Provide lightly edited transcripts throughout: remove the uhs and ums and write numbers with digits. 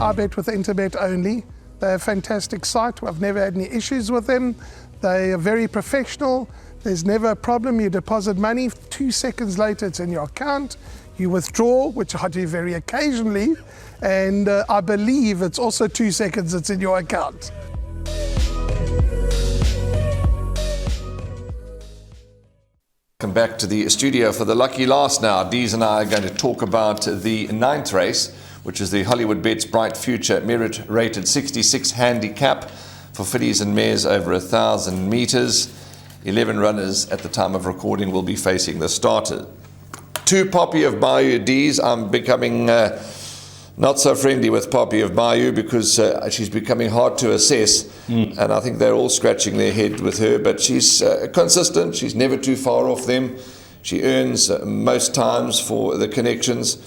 I bet with Interbet only. They're a fantastic site. I've never had any issues with them. They are very professional. There's never a problem. You deposit money, 2 seconds later it's in your account. You withdraw, which I do very occasionally, and I believe it's also 2 seconds it's in your account. Welcome back to the studio for the lucky last now. Dees and I are going to talk about the 9th race, which is the Hollywoodbets Bright Future Merit Rated 66 handicap for fillies and mares over 1,000 metres. 11 runners at the time of recording will be facing the starter. Two Poppy of Bayou Dees. I'm becoming not so friendly with Poppy of Bayou because she's becoming hard to assess, and I think they're all scratching their head with her, but she's consistent. She's never too far off them. She earns most times for the connections.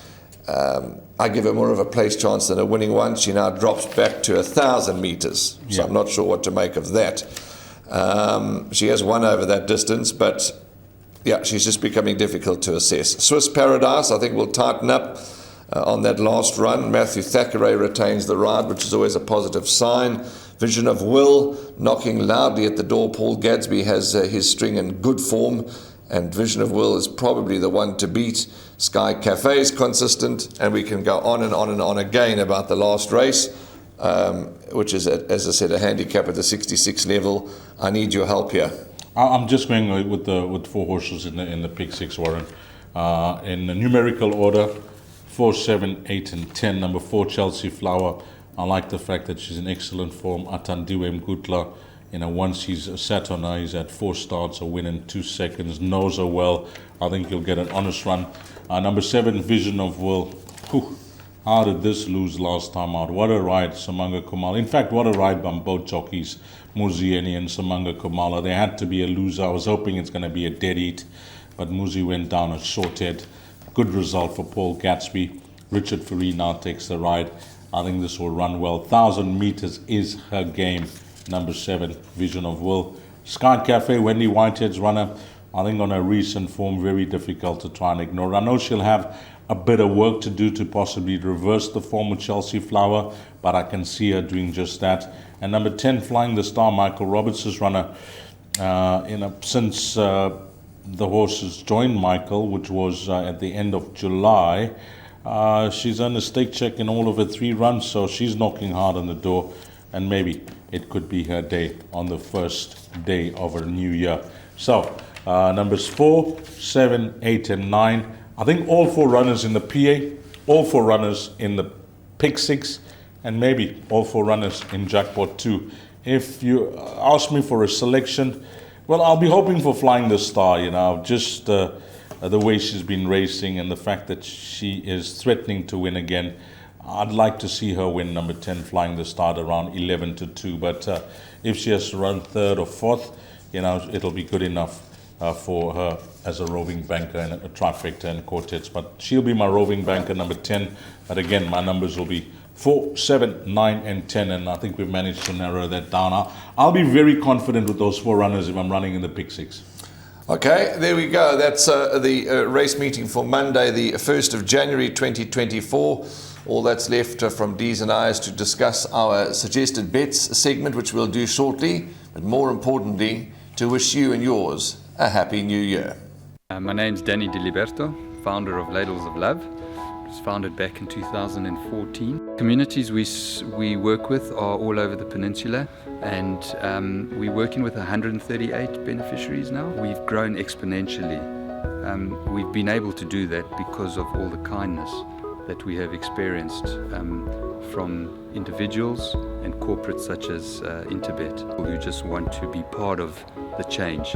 I give her more of a place chance than a winning one. She now drops back to 1,000 metres, so I'm not sure what to make of that. She has won over that distance, but yeah, she's just becoming difficult to assess. Swiss Paradise, I think, will tighten up on that last run. Matthew Thackeray retains the ride, which is always a positive sign. Vision of Will knocking loudly at the door. Paul Gadsby has his string in good form, and Vision of Will is probably the one to beat. Sky Cafe is consistent, and we can go on and on and on again about the last race, which is, as I said, a handicap at the 66 level. I need your help here. I'm just going with 4 horses in the pick 6, Warren. In numerical order, 4, 7, 8, and 10. Number 4, Chelsea Flower. I like the fact that she's in excellent form. Atandiwe Mgutla, once he's sat on her, he's had 4 starts, a win in 2 seconds. Knows her well. I think he'll get an honest run. Number 7, Vision of Will. Whew. How did this lose last time out? What a ride, Samanga Kumala. In fact, what a ride by both jockeys, Muzieni and Samanga Kumala. They had to be a loser. I was hoping it's going to be a dead eat, but Muzi went down a short head. Good result for Paul Gadsby. Richard Faree now takes the ride. I think this will run well. 1,000 metres is her game. Number 7, Vision of Will. Sky Cafe, Wendy Whitehead's runner. I think on her recent form, very difficult to try and ignore. I know she'll have a bit of work to do to possibly reverse the form of Chelsea Flower, but I can see her doing just that. And number 10, Flying the Star, Michael Roberts' runner. Since the horses joined Michael, which was at the end of July, she's earned a stake check in all of her 3 runs, so she's knocking hard on the door, and maybe it could be her day on the first day of her new year. So numbers 4, 7, 8, and 9. I think all 4 runners in the PA, all 4 runners in the pick 6, and maybe all 4 runners in jackpot 2. If you ask me for a selection, well, I'll be hoping for Flying the Star, just the way she's been racing and the fact that she is threatening to win again. I'd like to see her win number 10, Flying the Star, around 11-2. But if she has to run 3rd or 4th, it'll be good enough for her as a roving banker and a trifecta and quartets. But she'll be my roving banker, number 10. But again, my numbers will be 4, 7, 9, and 10. And I think we've managed to narrow that down. I'll be very confident with those 4 runners if I'm running in the pick 6. Okay, there we go. That's the race meeting for Monday, the 1st of January 2024. All that's left from Dees and I is to discuss our suggested bets segment, which we'll do shortly. But more importantly, to wish you and yours a happy new year. My name's Danny Diliberto, founder of Ladles of Love. It was founded back in 2014. Communities we work with are all over the peninsula, and we're working with 138 beneficiaries now. We've grown exponentially. We've been able to do that because of all the kindness that we have experienced from individuals and corporates such as Interbet, who just want to be part of the change.